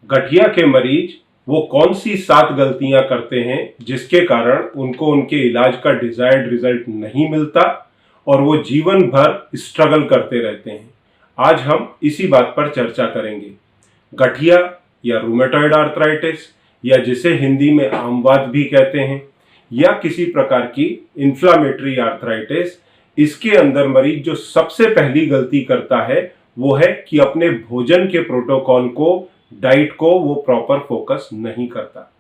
गठिया के मरीज वो कौन सी 7 गलतियां करते हैं जिसके कारण उनको उनके इलाज का डिजायर्ड रिजल्ट नहीं मिलता और वो जीवन भर स्ट्रगल करते रहते हैं। आज हम इसी बात पर चर्चा करेंगे। गठिया या रूमेटॉइड आर्थराइटिस या जिसे हिंदी में आमवात भी कहते हैं या किसी प्रकार की इन्फ्लामेटरी आर्थराइटिस, इसके अंदर मरीज जो सबसे पहली गलती करता है वो है कि अपने भोजन के प्रोटोकॉल को, डाइट को वो प्रॉपर फोकस नहीं करता।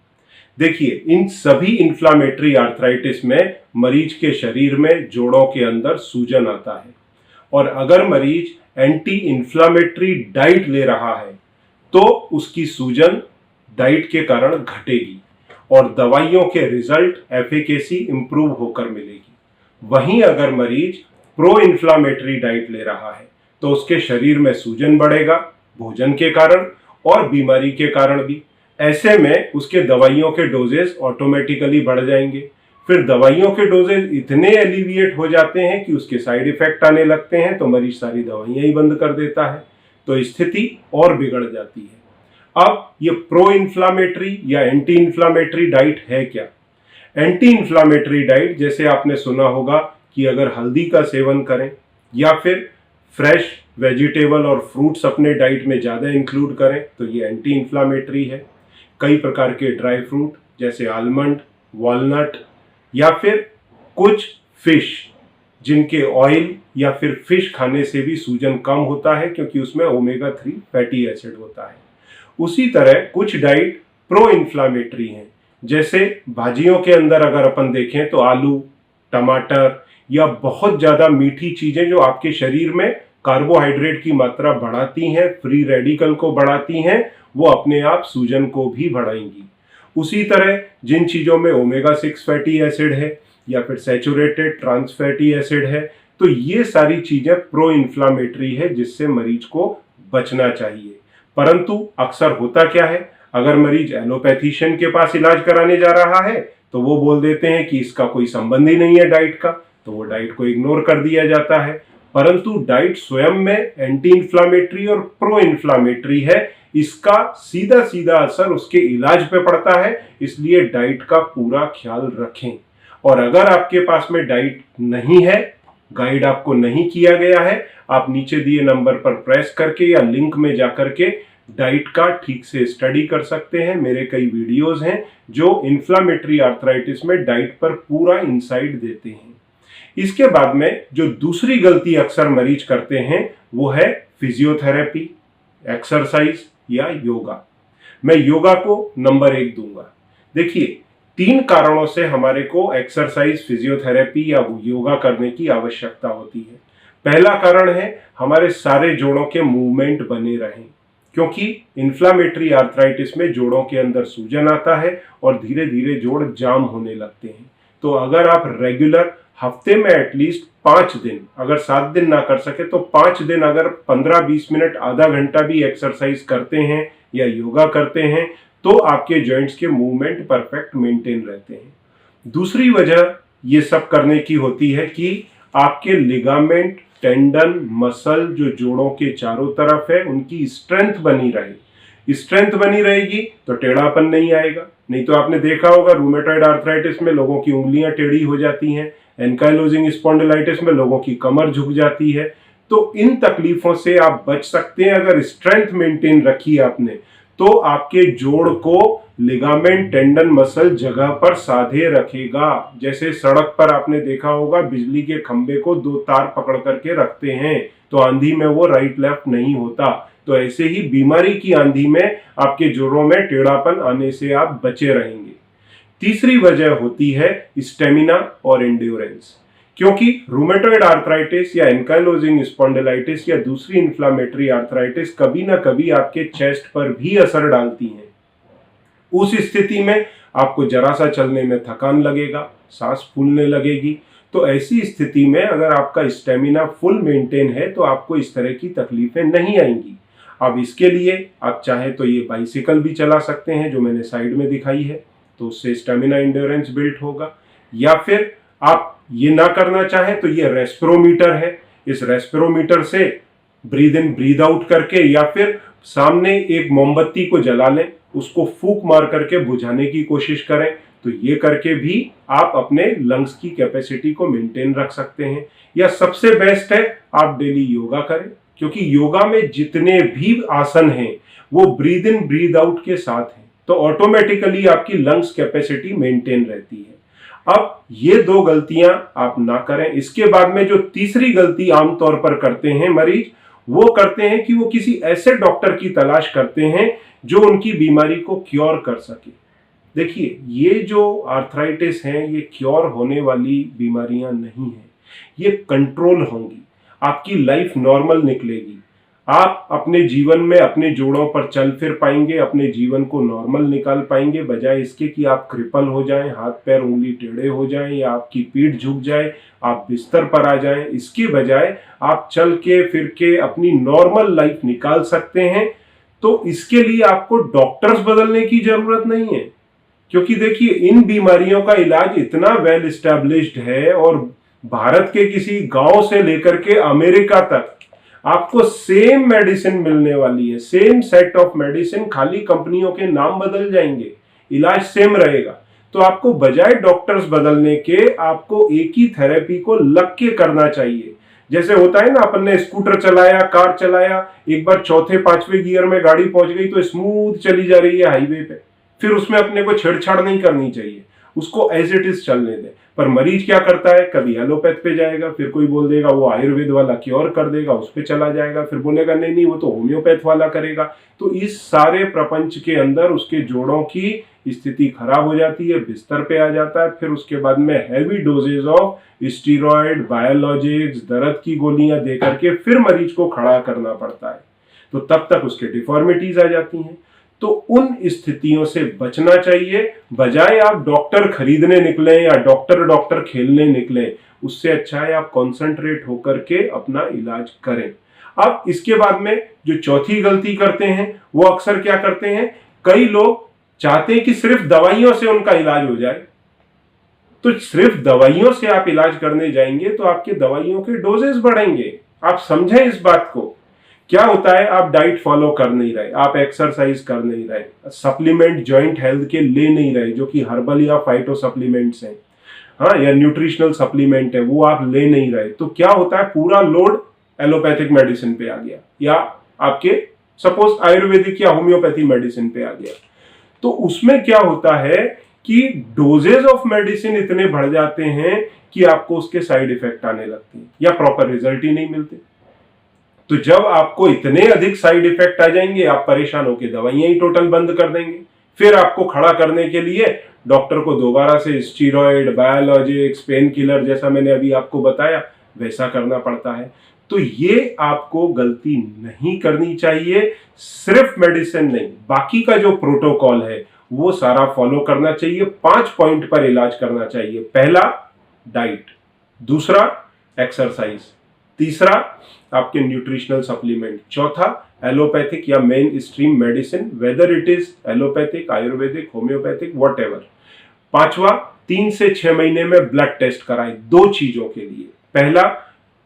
देखिए, इन सभी इन्फ्लामेटरी आर्थराइटिस में मरीज के शरीर में जोड़ों के अंदर सूजन आता है और अगर मरीज एंटी इन्फ्लामेटरी डाइट ले रहा है तो उसकी सूजन डाइट के कारण घटेगी और दवाइयों के रिजल्ट एफिकेसी इंप्रूव होकर मिलेगी। वहीं अगर मरीज प्रो इन्फ्लामेटरी डाइट ले रहा है तो उसके शरीर में सूजन बढ़ेगा भोजन के कारण और बीमारी के कारण भी। ऐसे में उसके दवाइयों के डोजेज ऑटोमेटिकली बढ़ जाएंगे। फिर दवाइयों के डोजेज इतने एलिविएट हो जाते हैं कि उसके साइड इफेक्ट आने लगते हैं तो मरीज सारी दवाइयां ही बंद कर देता है, तो स्थिति और बिगड़ जाती है। अब ये प्रो इन्फ्लामेटरी या एंटी इन्फ्लामेटरी डाइट है क्या? एंटी इन्फ्लामेटरी डाइट जैसे आपने सुना होगा कि अगर हल्दी का सेवन करें या फिर फ्रेश वेजिटेबल और फ्रूट्स अपने डाइट में ज़्यादा इंक्लूड करें तो ये एंटी इन्फ्लामेटरी है। कई प्रकार के ड्राई फ्रूट जैसे आलमंड, वॉलनट या फिर कुछ फिश जिनके ऑयल या फिर फिश खाने से भी सूजन कम होता है क्योंकि उसमें ओमेगा 3 फैटी एसिड होता है। उसी तरह कुछ डाइट प्रो इन्फ्लामेटरी हैं, जैसे भाजियों के अंदर अगर अपन देखें तो आलू, टमाटर या बहुत ज़्यादा मीठी चीज़ें जो आपके शरीर में कार्बोहाइड्रेट की मात्रा बढ़ाती हैं, फ्री रेडिकल को बढ़ाती हैं, वो अपने आप सूजन को भी बढ़ाएंगी। उसी तरह जिन चीज़ों में ओमेगा 6 फैटी एसिड है या फिर सैचुरेटेड ट्रांस फैटी एसिड है, तो ये सारी चीज़ें प्रो इन्फ्लामेटरी है जिससे मरीज को बचना चाहिए। परंतु अक्सर होता क्या है, अगर मरीज एलोपैथीशियन के पास इलाज कराने जा रहा है तो वो बोल देते हैं कि इसका कोई संबंध ही नहीं है डाइट का, तो वो डाइट को इग्नोर कर दिया जाता है। परंतु डाइट स्वयं में एंटी इन्फ्लामेटरी और प्रो इन्फ्लामेटरी है, इसका सीधा सीधा असर उसके इलाज पे पड़ता है, इसलिए डाइट का पूरा ख्याल रखें। और अगर आपके पास में डाइट नहीं है, गाइड आपको नहीं किया गया है, आप नीचे दिए नंबर पर प्रेस करके या लिंक में जाकर के डाइट का ठीक से स्टडी कर सकते हैं। मेरे कई वीडियोस हैं जो इन्फ्लामेटरी आर्थराइटिस में डाइट पर पूरा इंसाइट देते हैं। इसके बाद में जो दूसरी गलती अक्सर मरीज करते हैं वो है फिजियोथेरेपी, एक्सरसाइज या योगा। मैं योगा को नंबर 1 दूंगा। देखिए, 3 कारणों से हमारे को एक्सरसाइज, फिजियोथेरेपी या योगा करने की आवश्यकता होती है। पहला कारण है हमारे सारे जोड़ों के मूवमेंट बने रहें, क्योंकि इन्फ्लामेटरी आर्थराइटिस में जोड़ों के अंदर सूजन आता है और धीरे धीरे जोड़ जाम होने लगते हैं। तो अगर आप रेगुलर हफ्ते में एटलीस्ट 5 दिन, अगर 7 दिन ना कर सके तो 5 दिन अगर 15-20 मिनट, आधा घंटा भी एक्सरसाइज करते हैं या योगा करते हैं तो आपके जॉइंट्स के मूवमेंट परफेक्ट मेंटेन रहते हैं। दूसरी वजह ये सब करने की होती है कि आपके लिगामेंट, टेंडन, मसल जो जोड़ों के चारों तरफ है उनकी स्ट्रेंथ बनी रहे। स्ट्रेंथ बनी रहेगी तो टेढ़ापन नहीं आएगा। नहीं तो आपने देखा होगा रूमेटॉइड आर्थराइटिस में लोगों की उंगलियां टेढ़ी हो जाती हैं, एंकाइलोजिंग स्पॉन्डिलाइटिस में लोगों की कमर झुक जाती है। तो इन तकलीफों से आप बच सकते हैं अगर स्ट्रेंथ मेंटेन रखी आपने, तो आपके जोड़ को लिगामेंट, टेंडन, मसल जगह पर साधे रखेगा। जैसे सड़क पर आपने देखा होगा बिजली के खंबे को 2 तार पकड़ करके रखते हैं तो आंधी में वो राइट लेफ्ट नहीं होता, तो ऐसे ही बीमारी की आंधी में आपके जोड़ों में टेढ़ापन आने से आप बचे रहेंगे। तीसरी वजह होती है स्टेमिना और एंड्योरेंस, क्योंकि रूमेटॉइड आर्थराइटिस या एंकाइलोजिंग स्पॉन्डिलाइटिस या दूसरी इन्फ्लामेटरी आर्थराइटिस कभी ना कभी आपके चेस्ट पर भी असर डालती हैं। उस स्थिति में आपको जरा सा चलने में थकान लगेगा, सांस फूलने लगेगी। तो ऐसी स्थिति में अगर आपका स्टेमिना फुल मेंटेन है तो आपको इस तरह की तकलीफें नहीं आएंगी। अब इसके लिए आप चाहे तो ये बाइसिकल भी चला सकते हैं जो मैंने साइड में दिखाई है, तो उससे स्टेमिना एंड्योरेंस बिल्ड होगा। या फिर आप ये ना करना चाहें तो ये रेस्पिरोमीटर है, इस रेस्पिरोमीटर से ब्रीद इन ब्रीद आउट करके या फिर सामने एक मोमबत्ती को जला लें, उसको फूंक मार करके बुझाने की कोशिश करें। तो ये करके भी आप अपने लंग्स की कैपेसिटी को मेंटेन रख सकते हैं। या सबसे बेस्ट है आप डेली योगा करें, क्योंकि योगा में जितने भी आसन हैं वो ब्रीद इन ब्रीद आउट के साथ हैं, तो ऑटोमेटिकली आपकी लंग्स कैपेसिटी मेंटेन रहती है। अब ये दो गलतियां आप ना करें। इसके बाद में जो तीसरी गलती आमतौर पर करते हैं मरीज, वो करते हैं कि वो किसी ऐसे डॉक्टर की तलाश करते हैं जो उनकी बीमारी को क्योर कर सके। देखिए, ये जो आर्थराइटिस हैं ये क्योर होने वाली बीमारियां नहीं हैं, ये कंट्रोल होंगी, आपकी लाइफ नॉर्मल निकलेगी, आप अपने जीवन में अपने जोड़ों पर चल फिर पाएंगे, अपने जीवन को नॉर्मल निकाल पाएंगे, बजाय इसके कि आप क्रिपल हो जाएं, हाथ पैर उंगली टेढ़े हो जाएं या आपकी पीठ झुक जाए, आप बिस्तर पर आ जाएं। इसके बजाय आप चल के फिर के अपनी नॉर्मल लाइफ निकाल सकते हैं। तो इसके लिए आपको डॉक्टर्स बदलने की जरूरत नहीं है, क्योंकि देखिए इन बीमारियों का इलाज इतना वेल एस्टैब्लिश्ड है और भारत के किसी गांव से लेकर के अमेरिका तक आपको सेम मेडिसिन मिलने वाली है, सेम सेट ऑफ मेडिसिन, खाली कंपनियों के नाम बदल जाएंगे, इलाज सेम रहेगा। तो आपको बजाय डॉक्टर्स बदलने के आपको एक ही थेरेपी को लग के करना चाहिए। जैसे होता है ना, अपन ने स्कूटर चलाया, कार चलाया, एक बार चौथे पांचवें गियर में गाड़ी पहुंच गई तो स्मूथ चली जा रही है हाईवे पे, फिर उसमें अपने को छेड़छाड़ नहीं करनी चाहिए, उसको एज इट इज चलने दें। पर मरीज क्या करता है, कभी एलोपैथ पे जाएगा, फिर कोई बोल देगा वो आयुर्वेद वाला क्योर कर देगा, उस पे चला जाएगा, फिर बोलेगा नहीं नहीं वो तो होम्योपैथ वाला करेगा। तो इस सारे प्रपंच के अंदर उसके जोड़ों की स्थिति खराब हो जाती है, बिस्तर पे आ जाता है, फिर उसके बाद में heavy doses of steroid, biologics, दर्द की गोलियां दे करके फिर मरीज को खड़ा करना पड़ता है। तो तब तक उसके डिफॉर्मिटीज आ जाती हैं। तो उन स्थितियों से बचना चाहिए, बजाय आप डॉक्टर खरीदने निकले या डॉक्टर डॉक्टर खेलने निकले, उससे अच्छा है आप कॉन्सेंट्रेट होकर के अपना इलाज करें। अब इसके बाद में जो चौथी गलती करते हैं वो अक्सर क्या करते हैं, कई लोग चाहते हैं कि सिर्फ दवाइयों से उनका इलाज हो जाए। तो सिर्फ दवाइयों से आप इलाज करने जाएंगे तो आपके दवाइयों के डोजेस बढ़ेंगे। आप समझें इस बात को। क्या होता है, आप डाइट फॉलो कर नहीं रहे, आप एक्सरसाइज कर नहीं रहे, सप्लीमेंट जॉइंट हेल्थ के ले नहीं रहे जो कि हर्बल या फाइटो सप्लीमेंट्स हैं, हाँ, या न्यूट्रिशनल सप्लीमेंट है, वो आप ले नहीं रहे, तो क्या होता है, पूरा लोड एलोपैथिक मेडिसिन पे आ गया या आपके सपोज आयुर्वेदिक या होम्योपैथी मेडिसिन पे आ गया। तो उसमें क्या होता है कि डोजेज ऑफ मेडिसिन इतने बढ़ जाते हैं कि आपको उसके साइड इफेक्ट आने लगते हैं या प्रॉपर रिजल्ट ही नहीं मिलते। तो जब आपको इतने अधिक साइड इफेक्ट आ जाएंगे, आप परेशान होकर दवाइयां ही टोटल बंद कर देंगे। फिर आपको खड़ा करने के लिए डॉक्टर को दोबारा से स्टीरॉयड, बायोलॉजिक्स, पेन किलर, जैसा मैंने अभी आपको बताया वैसा करना पड़ता है। तो ये आपको गलती नहीं करनी चाहिए। सिर्फ मेडिसिन नहीं, बाकी का जो प्रोटोकॉल है वो सारा फॉलो करना चाहिए। 5 पॉइंट पर इलाज करना चाहिए। पहला, डाइट। दूसरा, एक्सरसाइज। तीसरा, आपके न्यूट्रिशनल सप्लीमेंट। चौथा, एलोपैथिक या main stream medicine, whether it is allopathic, Ayurvedic, homeopathic, whatever. पांचवा, 3 से 6 महीने में ब्लड टेस्ट कराएं 2 चीजों के लिए। पहला,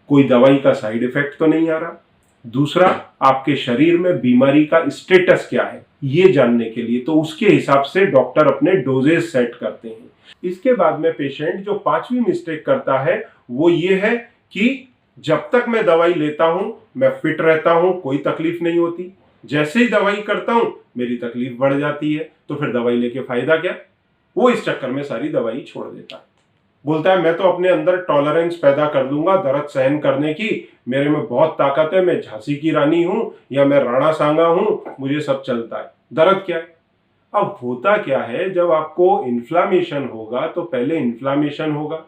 कोई दवाई का साइड इफेक्ट तो नहीं आ रहा। दूसरा, आपके शरीर में बीमारी का स्टेटस क्या है ये जानने के लिए। तो उसके हिसाब से डॉक्टर अपने डोजेज सेट करते हैं। इसके बाद में पेशेंट जो 5वीं मिस्टेक करता है वो ये है कि जब तक मैं दवाई लेता हूं मैं फिट रहता हूं, कोई तकलीफ नहीं होती, जैसे ही दवाई करता हूं मेरी तकलीफ बढ़ जाती है, तो फिर दवाई लेके फायदा क्या। वो इस चक्कर में सारी दवाई छोड़ देता है, बोलता है मैं तो अपने अंदर टॉलरेंस पैदा कर दूंगा दर्द सहन करने की, मेरे में बहुत ताकत है, मैं झांसी की रानी हूं या मैं राणा सांगा हूं, मुझे सब चलता है। दर्द क्या है। अब होता क्या है, जब आपको इन्फ्लामेशन होगा तो पहले इन्फ्लामेशन होगा,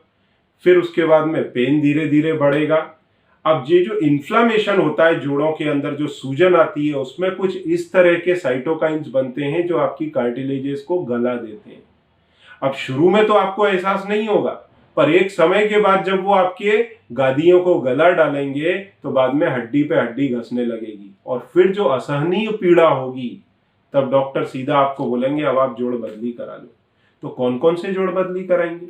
फिर उसके बाद में पेन धीरे धीरे बढ़ेगा। अब ये जो इन्फ्लामेशन होता है, जोड़ों के अंदर जो सूजन आती है, उसमें कुछ इस तरह के साइटोकाइंस बनते हैं जो आपकी कार्टिलेजेस को गला देते हैं। अब शुरू में तो आपको एहसास नहीं होगा, पर एक समय के बाद जब वो आपके गादियों को गला डालेंगे तो बाद में हड्डी पे हड्डी घसने लगेगी और फिर जो असहनीय पीड़ा होगी तब डॉक्टर सीधा आपको बोलेंगे अब आप जोड़ बदली करा लो। तो कौन कौन से जोड़ बदली कराएंगे,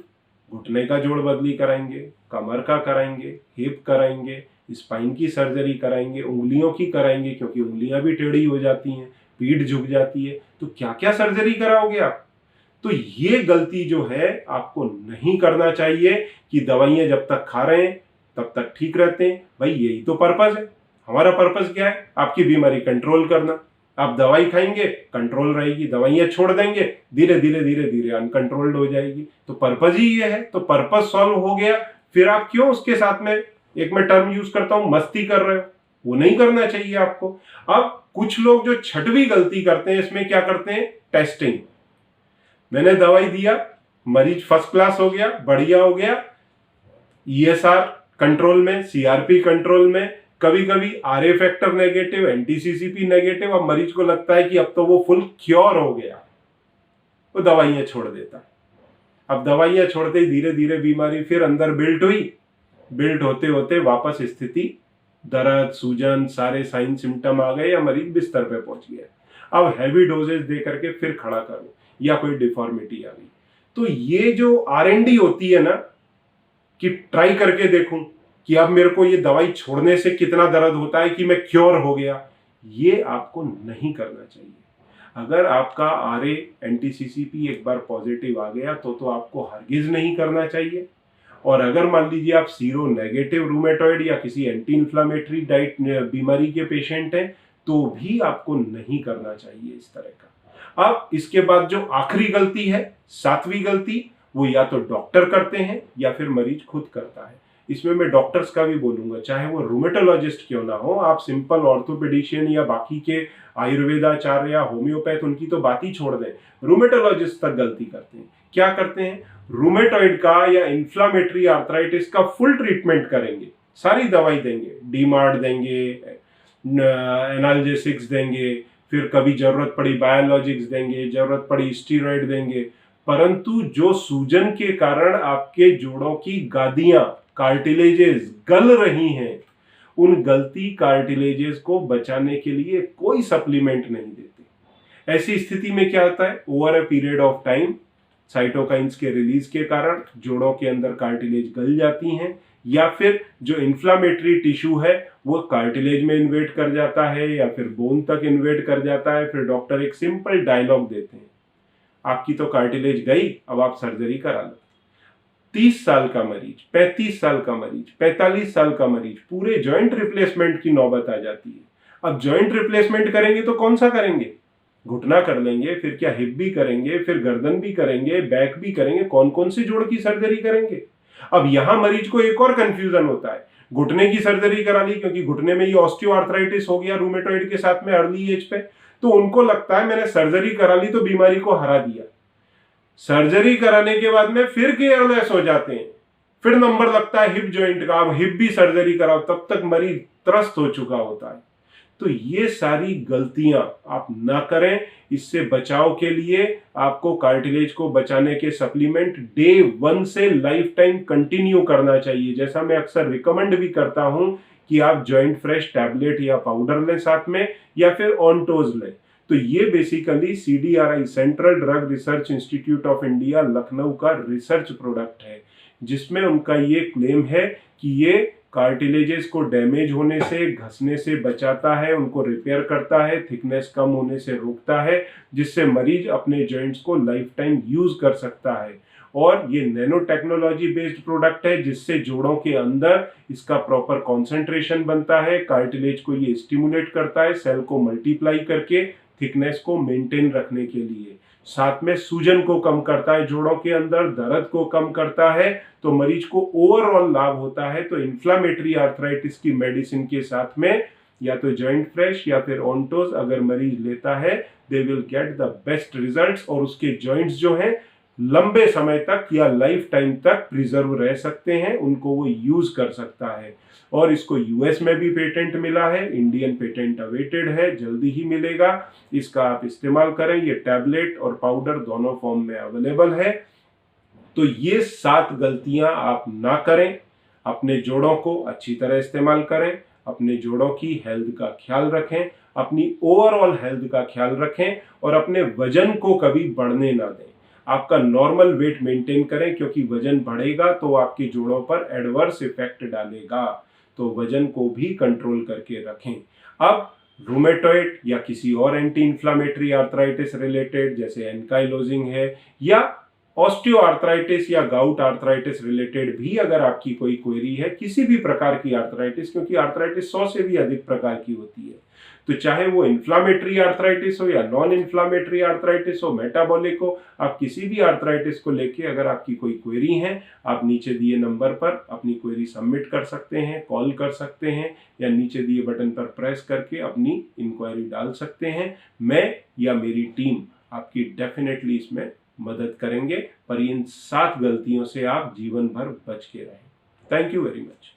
घुटने का जोड़ बदली कराएंगे, कमर का कराएंगे, हिप कराएंगे, स्पाइन की सर्जरी कराएंगे, उंगलियों की कराएंगे क्योंकि उंगलियां भी टेढ़ी हो जाती हैं, पीठ झुक जाती है, तो क्या क्या सर्जरी कराओगे आप। तो ये गलती जो है आपको नहीं करना चाहिए कि दवाइयां जब तक खा रहे हैं तब तक ठीक रहते हैं। भाई यही तो पर्पस है, हमारा पर्पस क्या है, आपकी बीमारी कंट्रोल करना। आप दवाई खाएंगे कंट्रोल रहेगी, दवाइयां छोड़ देंगे धीरे धीरे धीरे धीरे अनकंट्रोल्ड हो जाएगी। तो पर्पस ही ये है, तो पर्पस सॉल्व हो गया, फिर आप क्यों उसके साथ में, एक मैं टर्म यूज करता हूं, मस्ती कर रहे हो, वो नहीं करना चाहिए आपको। अब कुछ लोग जो छठवीं गलती करते हैं, इसमें क्या करते हैं, टेस्टिंग। मैंने दवाई दिया, मरीज फर्स्ट क्लास हो गया, बढ़िया हो गया, ईएसआर कंट्रोल में, सीआरपी कंट्रोल में, कभी कभी आरए फैक्टर नेगेटिव, एंटीसीसीपी नेगेटिव। अब मरीज को लगता है कि अब तो वो फुल क्योर हो गया, वो दवाइयां छोड़ देता। अब दवाइयां छोड़ते ही धीरे धीरे बीमारी फिर अंदर बिल्ट हुई, बिल्ट होते होते वापस स्थिति, दर्द, सूजन, सारे साइन सिम्टम आ गए या मरीज बिस्तर पे पहुंच गया। अब हैवी डोजेज दे करके फिर खड़ा करो या कोई डिफॉर्मिटी आ गई। तो ये जो आरएनडी होती है ना, कि ट्राई करके देखूं कि अब मेरे को ये दवाई छोड़ने से कितना दर्द होता है कि मैं क्योर हो गया, ये आपको नहीं करना चाहिए। अगर आपका आरए एंटीसीसीपी एक बार पॉजिटिव आ गया तो आपको हरगिज नहीं करना चाहिए। और अगर मान लीजिए आप सीरो नेगेटिव रूमेटॉइड या किसी एंटी इंफ्लामेटरी डाइट बीमारी के पेशेंट हैं, तो भी आपको नहीं करना चाहिए इस तरह का। अब इसके बाद जो आखिरी गलती है, सातवीं गलती, वो या तो डॉक्टर करते हैं या फिर मरीज खुद करता है। इसमें मैं डॉक्टर्स का भी बोलूंगा, चाहे वो रूमेटोलॉजिस्ट क्यों ना हो, आप सिंपल ऑर्थोपेडिशियन या बाकी के आयुर्वेदाचार्य या होम्योपैथ, उनकी तो बात ही छोड़ दें, रूमेटोलॉजिस्ट तक गलती करते हैं। क्या करते हैं, रूमेटॉइड का या इन्फ्लामेटरी आर्थराइटिस का फुल ट्रीटमेंट करेंगे, सारी दवाई देंगे, डीमार्ट देंगे, एनाल्जेसिक्स देंगे, फिर कभी जरूरत पड़ी बायोलॉजिक्स देंगे, जरूरत पड़ी स्टीरॉइड देंगे, परंतु जो सूजन के कारण आपके जोड़ों की गादियां, कार्टिलेजेस गल रही हैं, उन गलती कार्टिलेजेस को बचाने के लिए कोई सप्लीमेंट नहीं देते। ऐसी स्थिति में क्या होता है, over a period of time cytokines के रिलीज के कारण जोड़ों के अंदर कार्टिलेज गल जाती हैं, या फिर जो इन्फ्लामेटरी टिश्यू है वो कार्टिलेज में इन्वेट कर जाता है या फिर बोन तक इन्वेट कर जाता है। फिर डॉक्टर एक सिंपल डायलॉग देते हैं, आपकी तो कार्टिलेज गई, अब आप सर्जरी करा लो। 30 साल का मरीज, 35 साल का मरीज, 45 साल का मरीज, पूरे जॉइंट रिप्लेसमेंट की नौबत आ जाती है। अब जॉइंट रिप्लेसमेंट करेंगे तो कौन सा करेंगे, घुटना कर लेंगे, फिर क्या हिप भी करेंगे, फिर गर्दन भी करेंगे, बैक भी करेंगे, कौन कौन से जोड़ की सर्जरी करेंगे। अब यहां मरीज को एक और कंफ्यूजन होता है, घुटने की सर्जरी करा ली क्योंकि घुटने में ये ऑस्टियोआर्थराइटिस हो गया रूमेटॉइड के साथ में अर्ली एज पे, तो उनको लगता है मैंने सर्जरी करा ली तो बीमारी को हरा दिया। सर्जरी कराने के बाद में फिर केयरलेस हो जाते हैं, फिर नंबर लगता है हिप जॉइंट का, अब हिप भी सर्जरी कराओ, तब तक मरीज त्रस्त हो चुका होता है। तो ये सारी गलतियां आप ना करें। इससे बचाव के लिए आपको कार्टिलेज को बचाने के सप्लीमेंट डे 1 से लाइफ टाइम कंटिन्यू करना चाहिए। जैसा मैं अक्सर रिकमेंड भी करता हूं कि आप जॉइंट फ्रेश टैबलेट या पाउडर लें साथ में, या फिर ऑनटोज लें। तो ये basically CDRI, central drug research institute of India, Lucknow का रिसर्च प्रोडक्ट है, जिसमें उनका ये क्लेम है कि ये कार्टिलेजेस को डैमेज होने से, घसने से बचाता है, उनको रिपेयर करता है, थिकनेस कम होने से रोकता है, जिससे मरीज अपने जॉइंट्स को लाइफ टाइम यूज कर सकता है। और ये नैनो टेक्नोलॉजी बेस्ड प्रोडक्ट है, जिससे जोड़ों के अंदर इसका प्रॉपर कॉन्सेंट्रेशन बनता है, कार्टिलेज को ये स्टिमुलेट करता है सेल को मल्टीप्लाई करके थिकनेस को मेंटेन रखने के लिए। साथ में सूजन को कम करता है, जोड़ों के अंदर दर्द को कम करता है, तो मरीज को ओवरऑल लाभ होता है। तो इन्फ्लामेटरी आर्थराइटिस की मेडिसिन के साथ में या तो जॉइंट फ्रेश या फिर ऑनटोज अगर मरीज लेता है, they will get the best results, और उसके जॉइंट्स जो हैं लंबे समय तक या लाइफ टाइम तक प्रिजर्व रह सकते हैं, उनको वो यूज कर सकता है। और इसको यूएस में भी पेटेंट मिला है, इंडियन पेटेंट अवेटेड है, जल्दी ही मिलेगा। इसका आप इस्तेमाल करें, ये टैबलेट और पाउडर दोनों फॉर्म में अवेलेबल है। तो ये 7 गलतियां आप ना करें, अपने जोड़ों को अच्छी तरह इस्तेमाल करें, अपने जोड़ों की हेल्थ का ख्याल रखें, अपनी ओवरऑल हेल्थ का ख्याल रखें, और अपने वजन को कभी बढ़ने ना दें। आपका नॉर्मल वेट मेंटेन करें, क्योंकि वजन बढ़ेगा तो आपके जोड़ों पर एडवर्स इफेक्ट डालेगा। तो वजन को भी कंट्रोल करके रखें। अब रूमेटॉइड या किसी और एंटी इन्फ्लामेटरी आर्थराइटिस रिलेटेड जैसे एनकाइलोजिंग है, या ऑस्टियोआर्थराइटिस या गाउट आर्थराइटिस रिलेटेड भी अगर आपकी कोई क्वेरी है, किसी भी प्रकार की आर्थराइटिस, क्योंकि आर्थराइटिस 100 से भी अधिक प्रकार की होती है, तो चाहे वो इन्फ्लामेटरी आर्थराइटिस हो या नॉन इन्फ्लामेटरी आर्थराइटिस हो, मेटाबॉलिक हो, आप किसी भी आर्थराइटिस को लेके अगर आपकी कोई क्वेरी है, आप नीचे दिए नंबर पर अपनी क्वेरी सबमिट कर सकते हैं, कॉल कर सकते हैं, या नीचे दिए बटन पर प्रेस करके अपनी इंक्वायरी डाल सकते हैं। मैं या मेरी टीम आपकी डेफिनेटली इसमें मदद करेंगे, पर इन 7 गलतियों से आप जीवन भर बच के रहें। Thank you very much.